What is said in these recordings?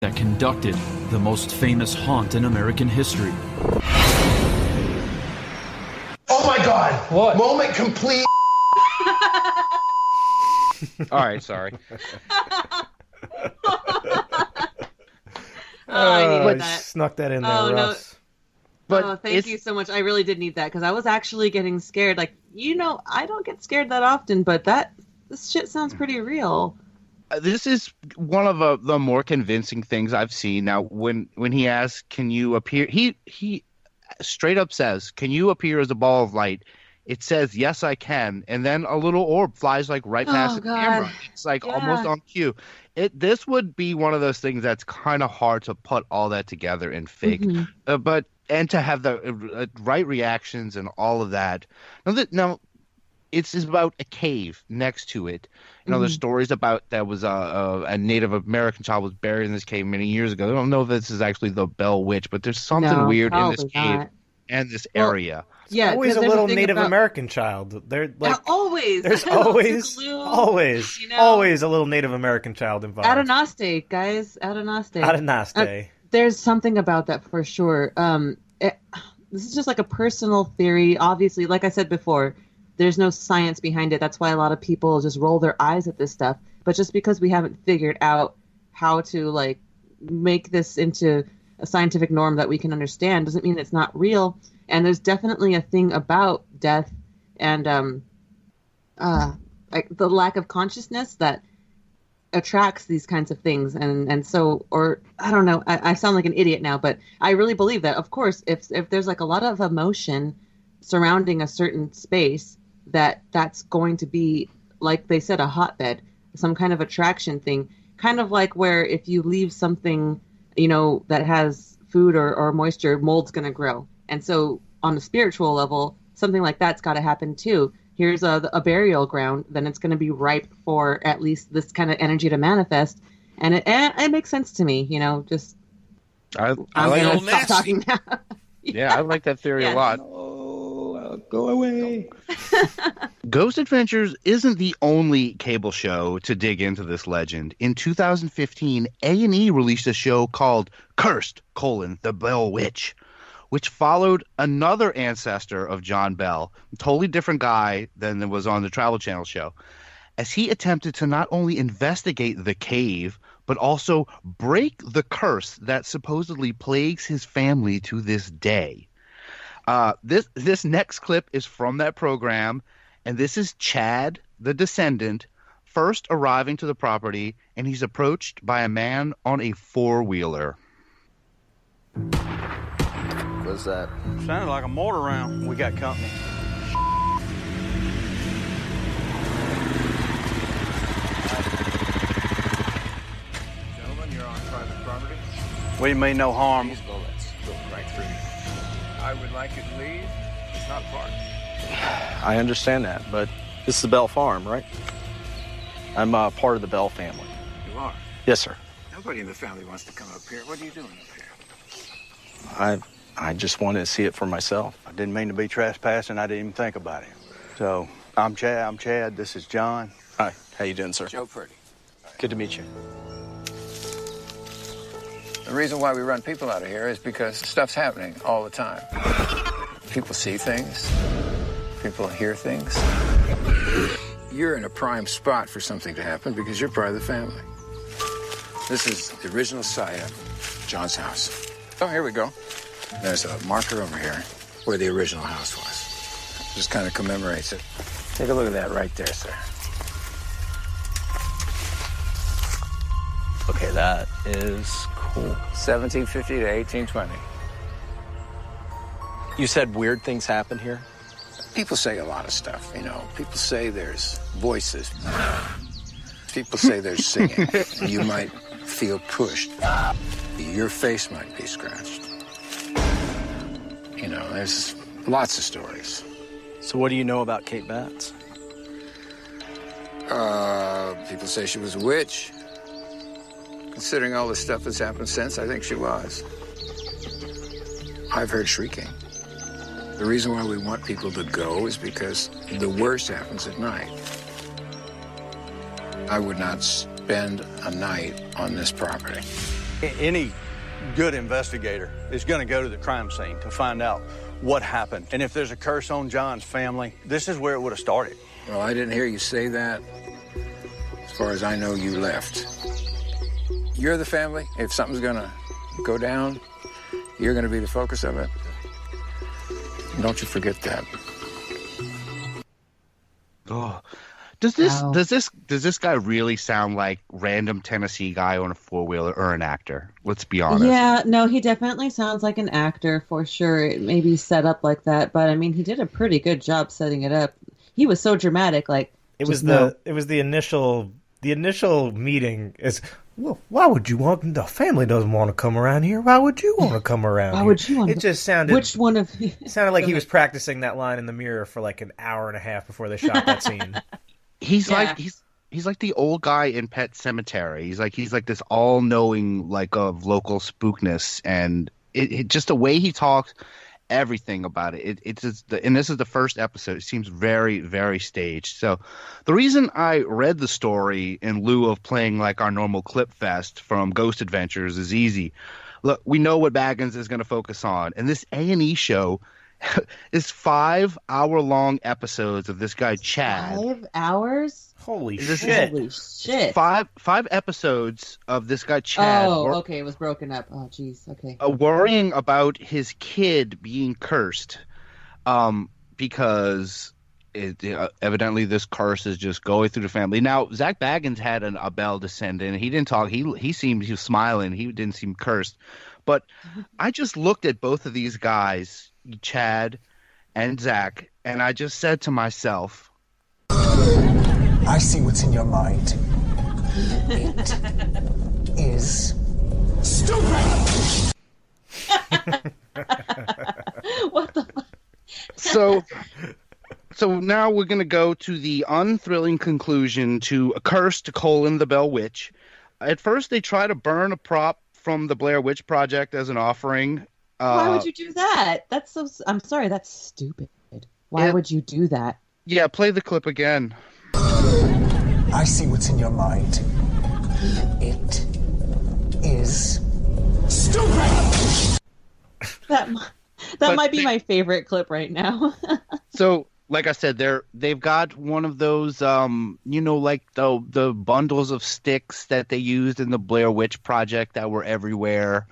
that conducted the most famous haunt in American history. Oh my God! What? Moment complete. All right, sorry. I needed that. Snuck that in there, Oh, no. Russ. But thank you so much. I really did need that because I was actually getting scared. Like, I don't get scared that often, but this shit sounds pretty real. This is one of the more convincing things I've seen. Now, when he asks, "Can you appear?" He straight up says, "Can you appear as a ball of light?" It says, "Yes, I can," and then a little orb flies like right past the camera. It's like almost on cue. This would be one of those things that's kind of hard to put all that together and fake, and to have the right reactions and all of that. Now, it's about a cave next to it. There's stories about that was a Native American child was buried in this cave many years ago. I don't know if this is actually the Bell Witch, but there's something weird in this cave and this area. Yeah, always a little Native American child. They're like always. There's always a little Native American child involved. Adonasti, guys, Adonasti. Adonasti. There's something about that for sure. This is just like a personal theory. Obviously, like I said before, there's no science behind it. That's why a lot of people just roll their eyes at this stuff. But just because we haven't figured out how to make this into a scientific norm that we can understand doesn't mean it's not real. And there's definitely a thing about death and the lack of consciousness that attracts these kinds of things. And so, or I don't know, I sound like an idiot now, but I really believe that, of course, if there's a lot of emotion surrounding a certain space, that's going to be, like they said, a hotbed, some kind of attraction thing, kind of like where if you leave something, that has food or moisture, mold's going to grow. And so on a spiritual level, something like that's got to happen too. Here's a burial ground, then it's going to be ripe for at least this kind of energy to manifest. And it makes sense to me, just I'm going to stop talking now. Yeah, I like that theory a lot. Go away. Ghost Adventures isn't the only cable show to dig into this legend. In 2015, A&E released a show called Cursed: The Bell Witch, which followed another ancestor of John Bell, a totally different guy than was on the Travel Channel show, as he attempted to not only investigate the cave, but also break the curse that supposedly plagues his family to this day. This next clip is from that program, and this is Chad, the descendant, first arriving to the property, and he's approached by a man on a four-wheeler. What's that? Sounded like a mortar round. We got company. Gentlemen, you're on private property. We mean no harm. These bullets go right through you. I would like you to leave. It's not far. I understand that, but this is the Bell Farm, right? I'm part of the Bell family. You are? Yes, sir. Nobody in the family wants to come up here. What are you doing up here? I just wanted to see it for myself. I didn't mean to be trespassing. I didn't even think about it. So, I'm Chad. This is John. Hi. How you doing, sir? Joe Purdy. Good to meet you. The reason why we run people out of here is because stuff's happening all the time. People see things. People hear things. You're in a prime spot for something to happen because you're part of the family. This is the original site of John's house. Oh, here we go. There's a marker over here where the original house was. Just kind of commemorates it. Take a look at that right there, sir. Okay, that is cool. 1750 to 1820. You said weird things happen here? People say a lot of stuff, People say there's voices. People say there's singing. You might feel pushed. Your face might be scratched. There's lots of stories. So what do you know about Kate Batts? People say she was a witch. Considering all the stuff that's happened since, I think she was. I've heard shrieking. The reason why we want people to go is because the worst happens at night. I would not spend a night on this property. Any good investigator is going to go to the crime scene to find out what happened. And if there's a curse on John's family, this is where it would have started. Well, I didn't hear you say that. As far as I know, you left. You're the family. If something's going to go down, you're going to be the focus of it. Don't you forget that. Oh, does this guy really sound like random Tennessee guy on a four-wheeler or an actor? Let's be honest. Yeah, no, he definitely sounds like an actor for sure. It may be set up like that, but I mean, he did a pretty good job setting it up. He was so dramatic, like it was the initial meeting is. Well, why would you want? The family doesn't want to come around here. Why would you want to come around here? Why would you want It just sounded. Which one of? It sounded like he was practicing that line in the mirror for like an hour and a half before they shot that scene. He's like the old guy in Pet Sematary. He's like this all-knowing of local spookness, and it just the way he talks, everything about it. It's just and this is the first episode. It seems very, very staged. So the reason I read the story in lieu of playing like our normal clip fest from Ghost Adventures is easy. Look, we know what Baggins is going to focus on, and this A&E show is 5-hour-long episodes of this guy Chad. 5 hours? Holy shit! Holy shit! Five episodes of this guy Chad. Oh, okay, it was broken up. Oh, jeez. Okay. Worrying about his kid being cursed, because evidently this curse is just going through the family. Now, Zach Baggins had a bell descendant. He didn't talk. He was smiling. He didn't seem cursed. But I just looked at both of these guys, Chad and Zach, and I just said to myself, I see what's in your mind. It is stupid. What the fuck? So now we're going to go to the unthrilling conclusion to A Curse to the Bell Witch. At first, they try to burn a prop from the Blair Witch Project as an offering. Why would you do that? That's so. I'm sorry, that's stupid. Why would you do that? Yeah, play the clip again. I see what's in your mind. It is stupid. That might be my favorite clip right now. So, like I said, they've got one of those, like the bundles of sticks that they used in the Blair Witch Project that were everywhere.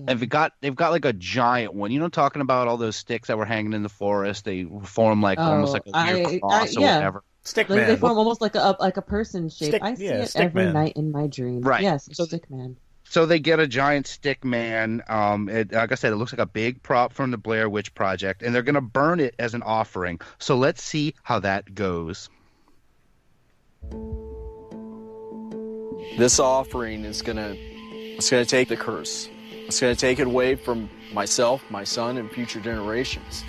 And they've got like a giant one. You know, talking about all those sticks that were hanging in the forest. They form almost like a weird cross or whatever. Stickman. They form almost like a person shape. I see it every Stickman. Night in my dreams. Right. Yes, Stickman. So they get a giant stick man. Like I said, it looks like a big prop from the Blair Witch Project, and they're going to burn it as an offering. So let's see how that goes. This offering is gonna take the curse. It's gonna take it away from myself, my son, and future generations.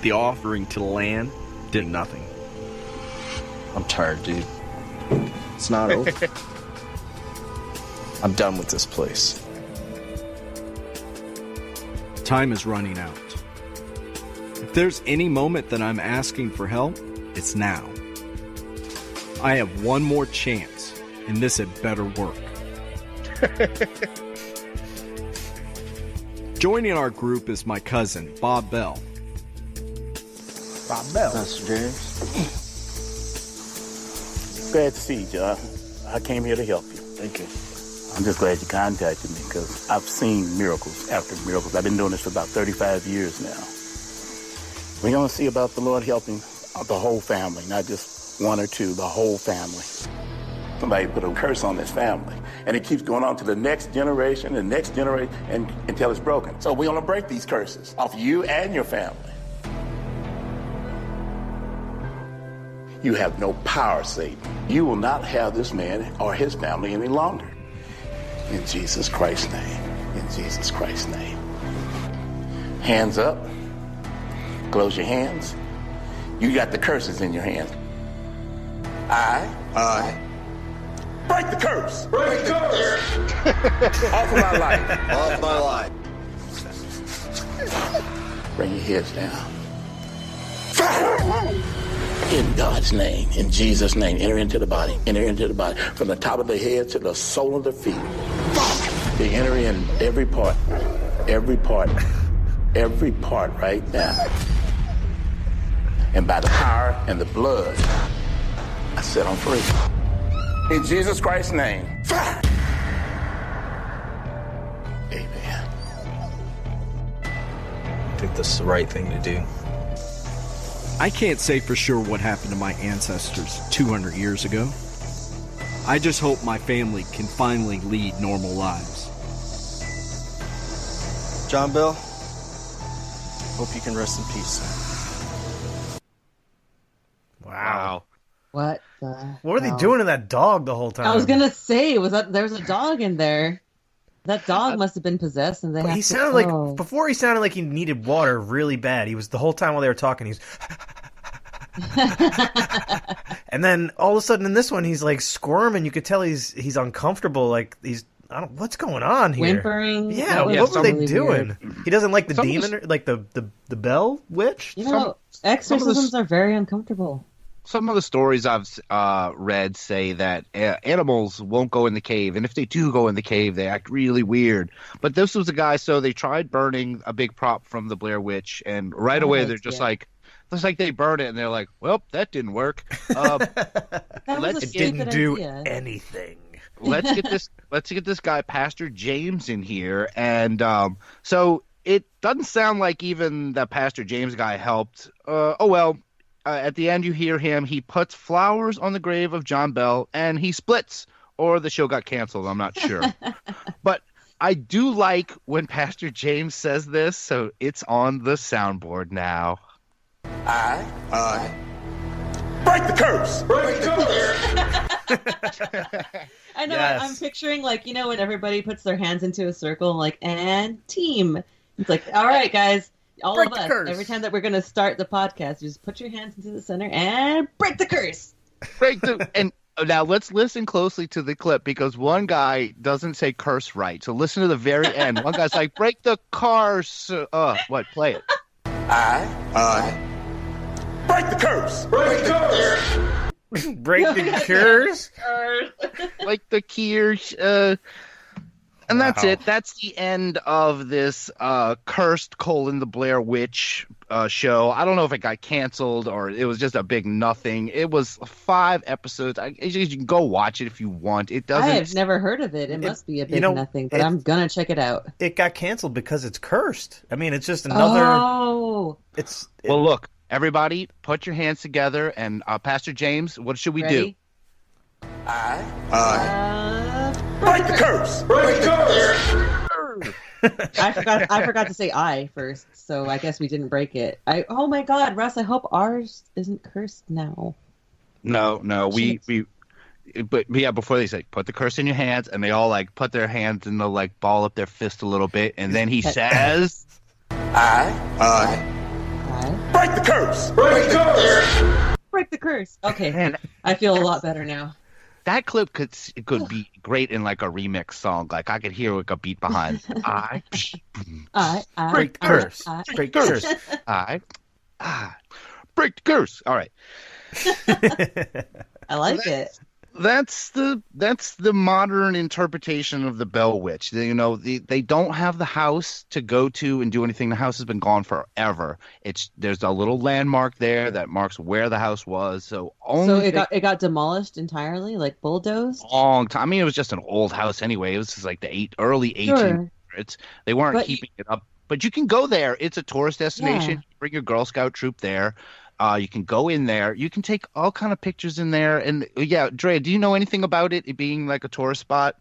The offering to the land did nothing. I'm tired, dude. It's not over. I'm done with this place. Time is running out. If there's any moment that I'm asking for help, it's now. I have one more chance, and this had better work. Joining our group is my cousin, Bob Bell. Bob Bell. Pastor James. Glad to see you, John. I came here to help you. Thank you. I'm just glad you contacted me because I've seen miracles after miracles. I've been doing this for about 35 years now. We're going to see about the Lord helping the whole family, not just one or two, the whole family. Somebody put a curse on this family, and it keeps going on to the next generation, until it's broken. So we're going to break these curses off you and your family. You have no power, Satan. You will not have this man or his family any longer. In Jesus Christ's name. In Jesus Christ's name. Hands up. Close your hands. You got the curses in your hands. I break the curse. Break the curse. Off of my life. Off my life. Bring your heads down. In God's name, in Jesus' name, enter into the body. Enter into the body. From the top of the head to the sole of the feet. They enter in every part right now. And by the power and the blood, I set them free. In Jesus Christ's name. Amen. I think this is the right thing to do. I can't say for sure what happened to my ancestors 200 years ago. I just hope my family can finally lead normal lives. John Bell, hope you can rest in peace. Wow. What the What were they hell? doing to that dog the whole time? I was gonna say, there's a dog in there. That dog must have been possessed, and they. But have he to, sounded like before. He sounded like he needed water really bad. He was the whole time while they were talking. He's, and then all of a sudden in this one, he's like squirming. You could tell he's uncomfortable. Like what's going on here? whimpering. Yeah, That what was were they really doing? weird. He doesn't like the Some of demon, the- like the Bell Witch. You know, exorcisms are very uncomfortable. Some of the stories I've read say that animals won't go in the cave, and if they do go in the cave, they act really weird. But this was a guy, so they tried burning a big prop from the Blair Witch, and right away they're just like, it's like they burn it, and they're like, well, that didn't work. That was a It stupid didn't do idea. anything. Let's get this guy, Pastor James, in here, and so it doesn't sound like even the Pastor James guy helped. At the end, you hear him. He puts flowers on the grave of John Bell, and he splits. Or the show got canceled. I'm not sure. But I do like when Pastor James says this, so it's on the soundboard now. I break the curse. Break the curse. I know. Yes. I'm picturing when everybody puts their hands into a circle, and team. It's like, all right, guys. All Break of the us, curse. every time that we're going to start the podcast, just put your hands into the center and break the curse. And now let's listen closely to the clip because one guy doesn't say curse right. So listen to the very end. One guy's like, break the curse. Play it. I break the curse. Break the curse. Break the curse. Like the Kirsch. And that's Wow. it. That's the end of this cursed the Blair Witch show. I don't know if it got canceled or it was just a big nothing. It was 5 episodes. You can go watch it if you want. It doesn't. I have never heard of it. It must be a big nothing, but I'm going to check it out. It got canceled because it's cursed. I mean, it's just another. Oh. Well, look, everybody, put your hands together. And Pastor James, what should we do? Break the curse. Break the curse. I forgot to say I first, so I guess we didn't break it. Oh my God, Russ! I hope ours isn't cursed now. No, but yeah, before they say put the curse in your hands, and they all put their hands and they'll ball up their fist a little bit, and then he says, I break the curse. Break the curse. Break the curse. Okay, Man. I feel a lot better now. that clip could be great in a remix song. I could hear a beat behind. I Break the curse. Break the curse. break the curse. All right. I like it. That's the modern interpretation of the Bell Witch. They don't have the house to go to and do anything. The house has been gone forever. There's a little landmark there that marks where the house was. So it got demolished entirely, bulldozed. Long time. I mean, it was just an old house anyway. It was just the early 1800s. They weren't keeping it up. But you can go there. It's a tourist destination. Yeah. You bring your Girl Scout troop there. You can go in there. You can take all kind of pictures in there. And yeah, Dre, do you know anything about it being a tourist spot?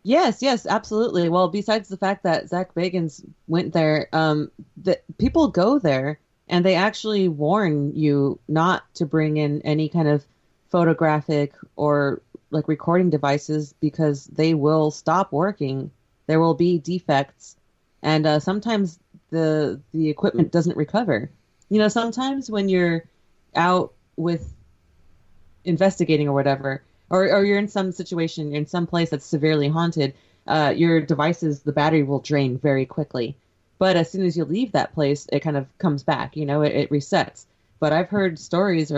Yes, absolutely. Well, besides the fact that Zach Bagans went there, that people go there and they actually warn you not to bring in any kind of photographic or recording devices because they will stop working. There will be defects, and sometimes the equipment doesn't recover. Sometimes when you're out with investigating or whatever, or you're in some situation, you're in some place that's severely haunted, your devices, the battery will drain very quickly. But as soon as you leave that place, it kind of comes back, it resets. but I've heard stories